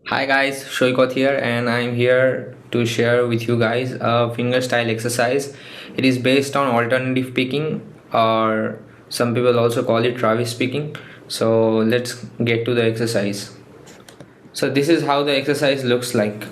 Hi guys, Saikat here and I'm here to share with you guys a fingerstyle exercise. It is based on alternative picking, or some people also call it Travis picking. So let's get to the exercise. So this is how the exercise looks like.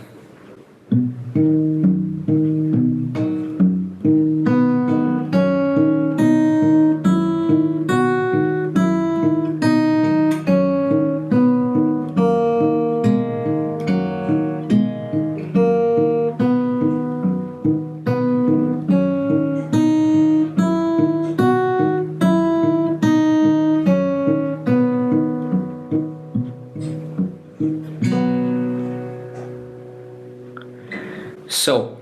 So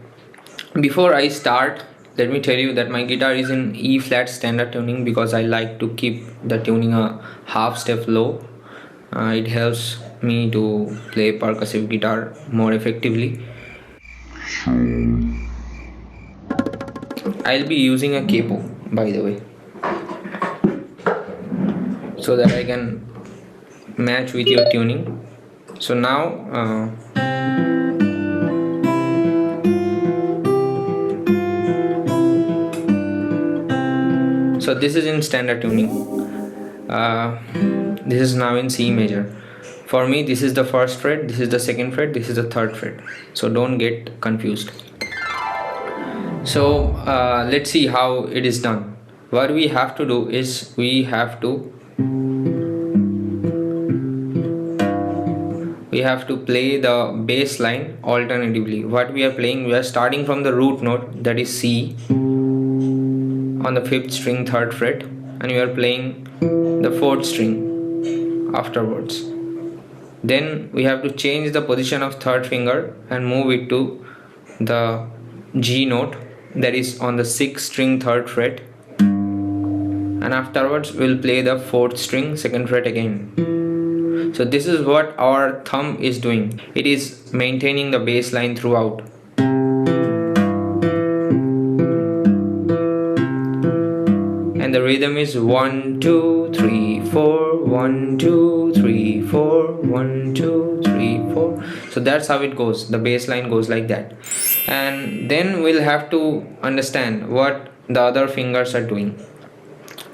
before I start, let me tell you that my guitar is in E flat standard tuning because I like to keep the tuning a half step low. It helps me to play percussive guitar more effectively. I'll be using a capo, by the way, so that I can match with your tuning. So now so this is in standard tuning. This is now in C major. For me, this is the first fret, this is the second fret, this is the third fret. So don't get confused. So let's see how it is done. What we have to do is we have to play the bass line alternatively. What we are playing, we are starting from the root note, that is C, on the 5th string 3rd fret, and we are playing the 4th string afterwards. Then we have to change the position of 3rd finger and move it to the G note, that is on the 6th string 3rd fret, and afterwards we'll play the 4th string 2nd fret again. So this is what our thumb is doing. It is maintaining the bass line throughout. And the rhythm is 1 2 3 4, 1 2 3 4, 1 2 3 4. So that's how it goes. The bass line goes like that. And then we'll have to understand what the other fingers are doing.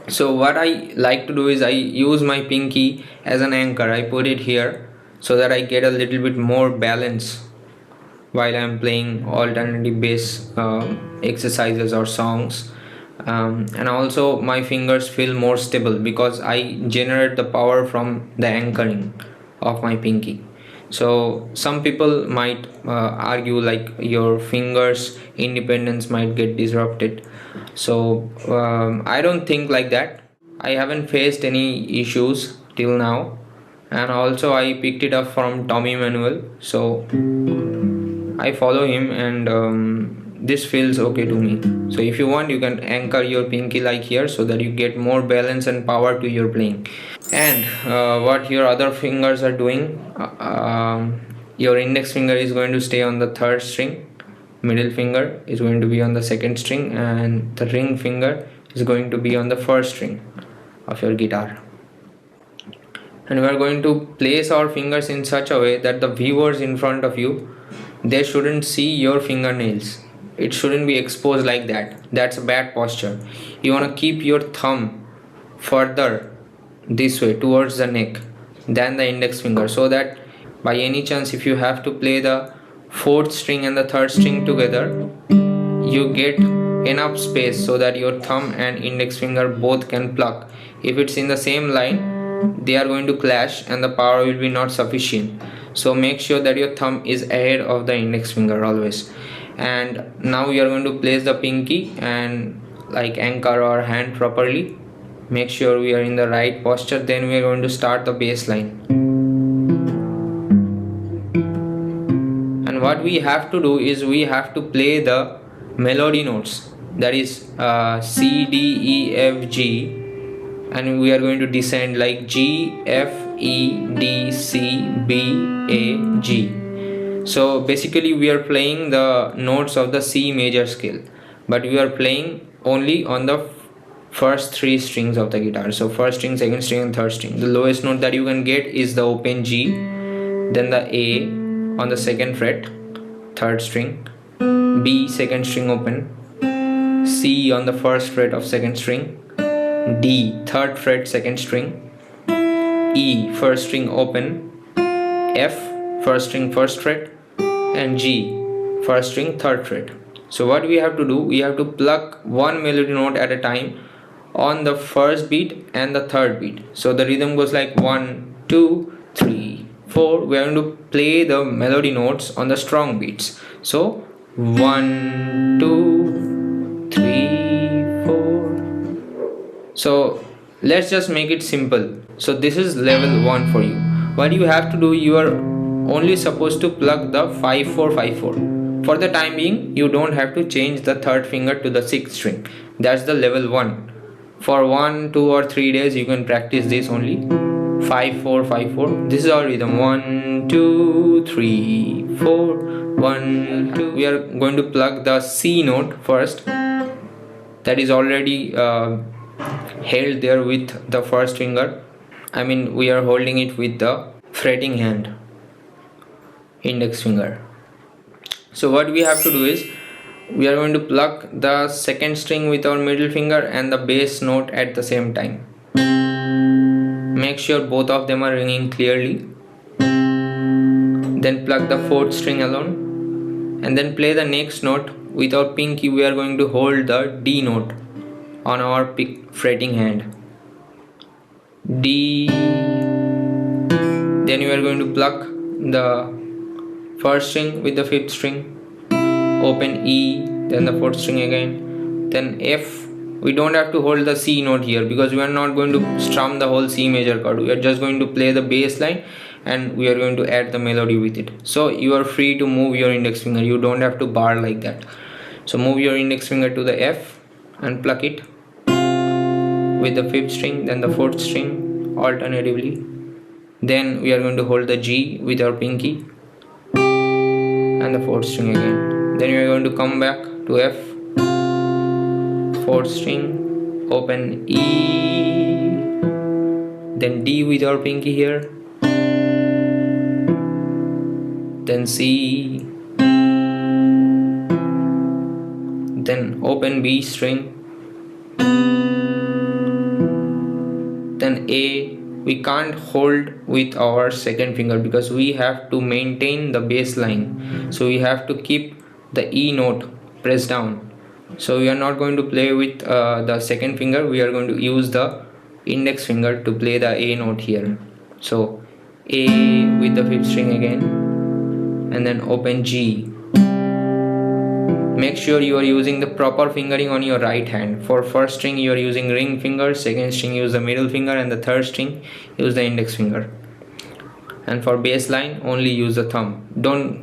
So what I like to do is I use my pinky as an anchor. I put it here so that I get a little bit more balance while I'm playing alternative bass exercises or songs. And also my fingers feel more stable because I generate the power from the anchoring of my pinky. So some people might argue like your fingers independence might get disrupted. So I don't think like that. I haven't faced any issues till now, and also I picked it up from Tommy Manuel, so I follow him, and this feels okay to me. So if you want, you can anchor your pinky like here so that you get more balance and power to your playing. And what your other fingers are doing, your index finger is going to stay on the 3rd string, middle finger is going to be on the 2nd string, and the ring finger is going to be on the 1st string of your guitar. And we are going to place our fingers in such a way that the viewers in front of you, they shouldn't see your fingernails. It shouldn't be exposed like that. That's a bad posture. You want to keep your thumb further this way towards the neck than the index finger, so that by any chance if you have to play the 4th string and the 3rd string together, you get enough space so that your thumb and index finger both can pluck. If it's in the same line, they are going to clash and the power will be not sufficient. So make sure that your thumb is ahead of the index finger always. And now we are going to place the pinky and like anchor our hand properly. Make sure we are in the right posture. Then we are going to start the bass line. And what we have to do is we have to play the melody notes, that is C, D, E, F, G, and we are going to descend like G, F, E, D, C, B, A, G. So basically we are playing the notes of the C major scale, but we are playing only on the first 3 strings of the guitar. So 1st string, 2nd string and 3rd string. The lowest note that you can get is the open G, then the A on the second fret, third string, B second string open, C on the first fret of second string, D third fret second string, E first string open, F first string first fret, and G first string third fret. So what we have to do, we have to pluck one melody note at a time on the first beat and the third beat. So the rhythm goes like 1 2 3 4. We are going to play the melody notes on the strong beats. So 1 2 3 4. So let's just make it simple. So this is level 1 for you. What you have to do, you are only supposed to pluck the 5 4 5 4. For the time being, you don't have to change the third finger to the sixth string. That's the level 1. For 1 2 or 3 days you can practice this only. 5 4 5 4. This is our rhythm. 1 2 3 4 1 2. We are going to pluck the C note first. That is already held there with the first finger. I mean, we are holding it with the fretting hand, index finger. So what we have to do is, we are going to pluck the second string with our middle finger and the bass note at the same time. Make sure both of them are ringing clearly. Then pluck the fourth string alone, and then play the next note. With our pinky we are going to hold the D note on our fretting hand, D. Then we are going to pluck the first string with the fifth string, open E, then the fourth string again, then F. We don't have to hold the C note here because we are not going to strum the whole C major chord. We are just going to play the bass line and we are going to add the melody with it. So you are free to move your index finger. You don't have to bar like that. So move your index finger to the F and pluck it with the fifth string, then the fourth string alternatively. Then we are going to hold the G with our pinky and the fourth string again. Then we are going to come back to F, fourth string, open E, then D with our pinky here, then C, then open B string, then A. We can't hold with our second finger because we have to maintain the bass line. So we have to keep the E note pressed down. So we are not going to play with the second finger. We are going to use the index finger to play the A note here. So A with the fifth string again, and then open G. Make sure you are using the proper fingering on your right hand. For first string you are using ring finger, second string use the middle finger, and the third string use the index finger. And for bass line only use the thumb. Don't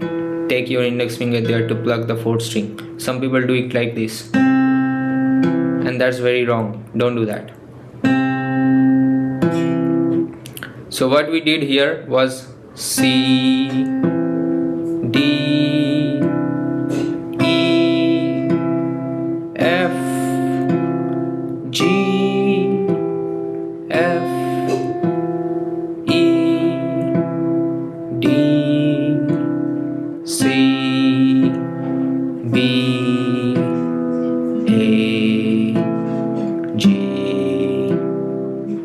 take your index finger there to pluck the fourth string. Some people do it like this, and that's very wrong. Don't do that. So what we did here was C, D, E, F, G, F, E, D, C, B, A, G,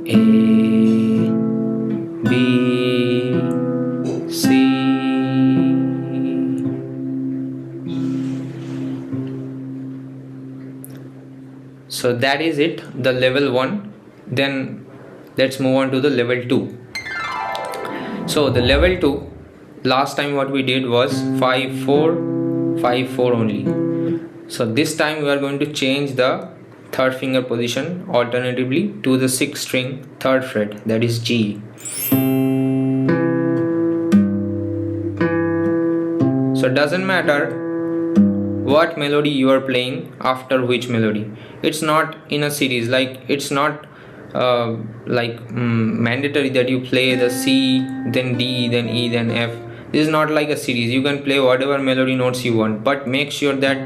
A, B, C. So that is it, the level 1. Then let's move on to the level 2. So the level 2, last time what we did was 5 4 5 4 only. So this time we are going to change the third finger position alternatively to the sixth string third fret, that is G. So it doesn't matter what melody you are playing after which melody. It's not in a series, like it's not mandatory that you play the C, then D, then E, then F. This is not like a series. You can play whatever melody notes you want, but make sure that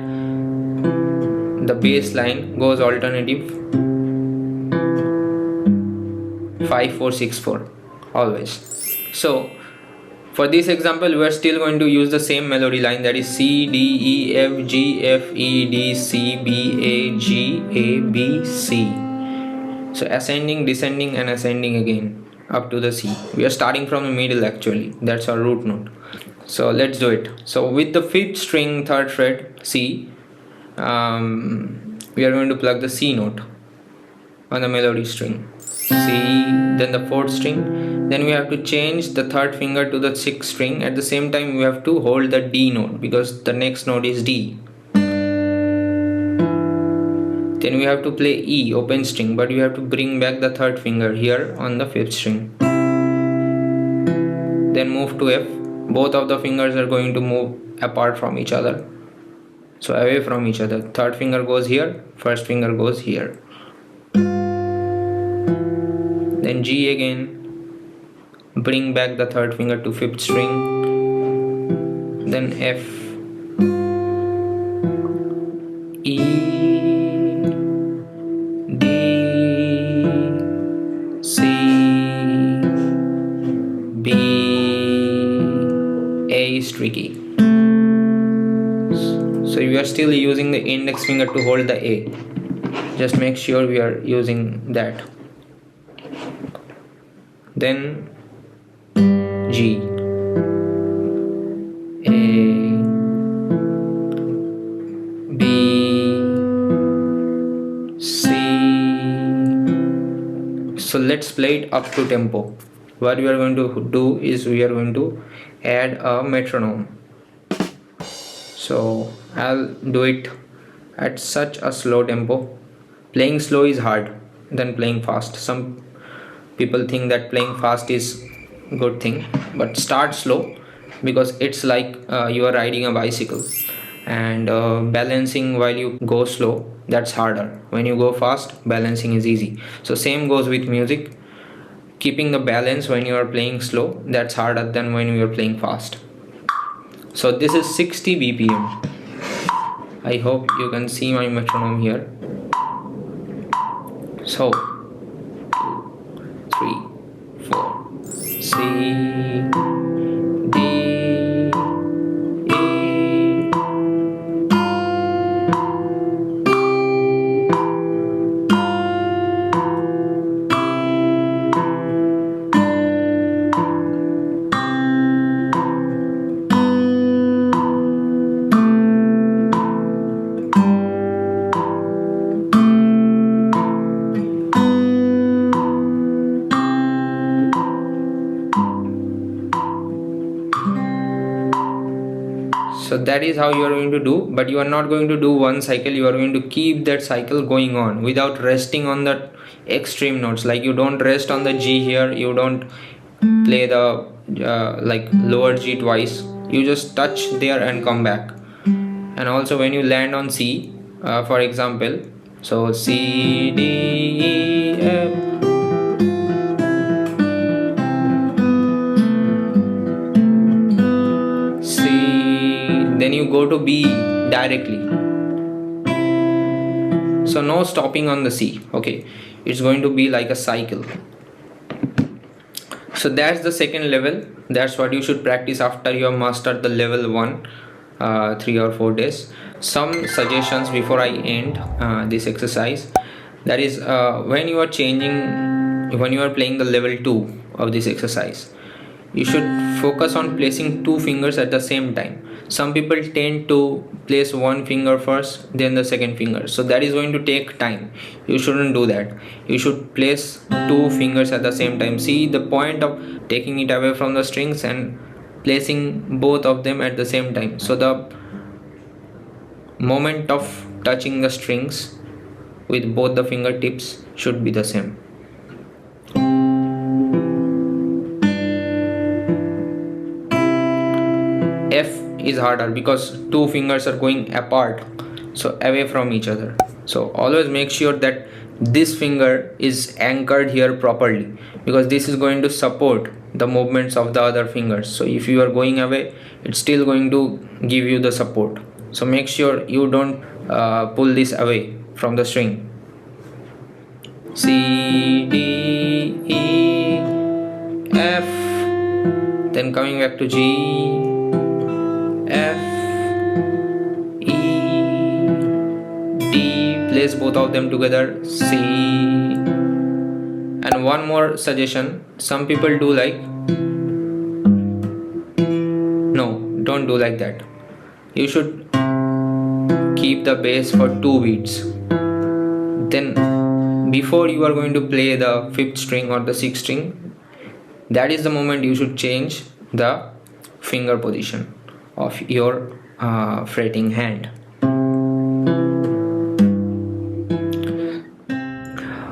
the bass line goes alternative 5 4 6 4 always. So For this example, we are still going to use the same melody line, that is C, D, E, F, G, F, E, D, C, B, A, G, A, B, C. So ascending, descending and ascending again up to the C. We are starting from the middle actually, that's our root note. So let's do it. So with the 5th string 3rd fret C, we are going to plug the C note on the melody string. C, then the 4th string, then we have to change the 3rd finger to the 6th string. At the same time we have to hold the D note because the next note is D. Then we have to play E, open string, but we have to bring back the 3rd finger here on the 5th string. Then move to F. Both of the fingers are going to move apart from each other, so away from each other. 3rd finger goes here, 1st finger goes here. Then G again, bring back the 3rd finger to 5th string. Then F, E, D, C, B, A is tricky. So you are still using the index finger to hold the A. Just make sure we are using that. Then G, A, B, C. So let's play it up to tempo. What we are going to do is we are going to add a metronome. So I'll do it at such a slow tempo. Playing slow is hard than playing fast. Some people think that playing fast is a good thing, but start slow because it's like you are riding a bicycle, and balancing while you go slow, that's harder. When you go fast, balancing is easy. So same goes with music. Keeping the balance when you are playing slow, that's harder than when you are playing fast. So this is 60 BPM. I hope you can see my metronome here. So 3, 4, C, D, E. So that is how you are going to do, but you are not going to do one cycle. You are going to keep that cycle going on without resting on the extreme notes. Like you don't rest on the G here, you don't play the like lower G twice. You just touch there and come back. And also when you land on C, for example, so C, D, E, F, then you go to B directly. So no stopping on the C. Okay, it's going to be like a cycle. So that's the second level. That's what you should practice after you have mastered the level 1, 3 or 4 days. Some suggestions before I end this exercise. That is when you are playing the level 2 of this exercise, you should focus on placing 2 fingers at the same time. Some people tend to place one finger first, then the second finger. So that is going to take time. You shouldn't do that. You should place 2 fingers at the same time. See the point of taking it away from the strings and placing both of them at the same time. So the moment of touching the strings with both the fingertips should be the same. F is harder because 2 fingers are going apart, so away from each other. So always make sure that this finger is anchored here properly, because this is going to support the movements of the other fingers. So if you are going away, it's still going to give you the support. So make sure you don't pull this away from the string. C, D, E, F, then coming back to G, F, E, D, place both of them together, C. And one more suggestion, some people do like, no, don't do like that. You should keep the bass for 2 beats. Then before you are going to play the 5th string or the 6th string, that is the moment you should change the finger position of your fretting hand.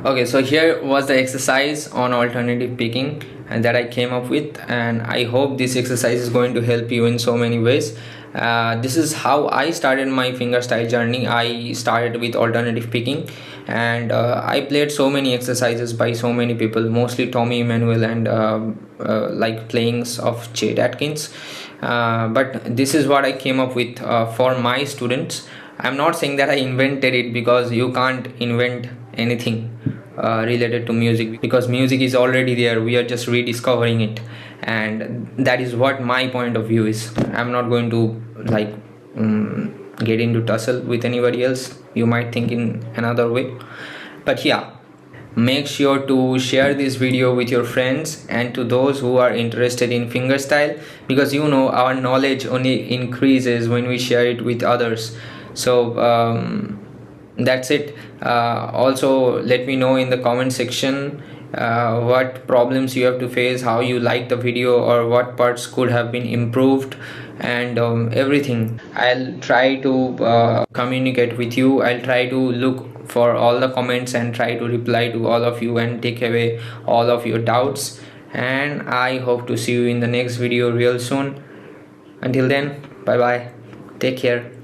Okay, so here was the exercise on alternative picking and that I came up with, and I hope this exercise is going to help you in so many ways. This is how I started my fingerstyle journey. I started with alternative picking, and I played so many exercises by so many people, mostly Tommy Emmanuel and like playings of Chet Atkins. But this is what I came up with for my students. I'm not saying that I invented it, because you can't invent anything related to music, because music is already there, we are just rediscovering it, and that is what my point of view is. I'm not going to like get into tussle with anybody else. You might think in another way, but yeah, make sure to share this video with your friends and to those who are interested in fingerstyle, because you know our knowledge only increases when we share it with others. So that's it. Also let me know in the comment section what problems you have to face, how you like the video, or what parts could have been improved, and everything. I'll try to communicate with you. I'll try to look for all the comments and try to reply to all of you and take away all of your doubts, and I hope to see you in the next video real soon. Until then, bye bye, take care.